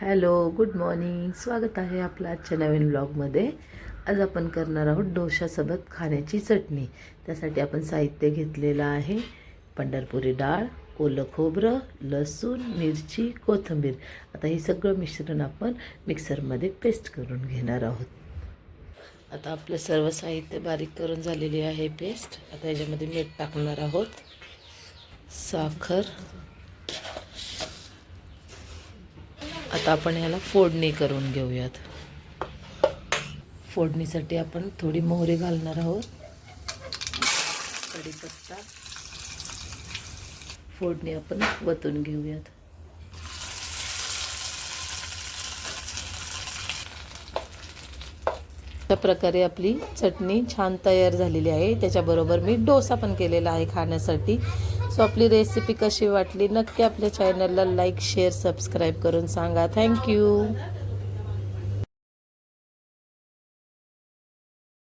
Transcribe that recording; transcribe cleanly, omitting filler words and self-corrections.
Hello, good morning. स्वागत आहे आपलं आजच्या नवीन ब्लॉगमध्ये. आज आपण करणार आहोत डोशासोबत खाण्याची चटणी. त्यासाठी आपण साहित्य घेतलेलं आहे पंढरपुरी डाळ, ओलं खोबरं, लसूण, मिरची, कोथिंबीर. आता हे सगळं मिश्रण आपण मिक्सरमध्ये पेस्ट करून घेणार आहोत. आता आपलं सर्व साहित्य बारीक करून झालेली आहे पेस्ट. आता याच्यामध्ये मीठ टाकणार आहोत, साखर. आता आपण ह्याला फोडणी करून घेऊयात. फोडणीसाठी आपण थोडी मोहरी घालणार आहोत, कढीपत्ता. फोडणी आपण वतून घेऊयात. अशा प्रकारे आपली चटणी छान तयार झालेली आहे. त्याच्याबरोबर मी डोसा पण केलेला आहे खाण्यासाठी. सो आपली रेसिपी कशी वाटली नक्की आपल्या चॅनलला लाईक, शेअर, सबस्क्राईब करून सांगा. थँक्यू.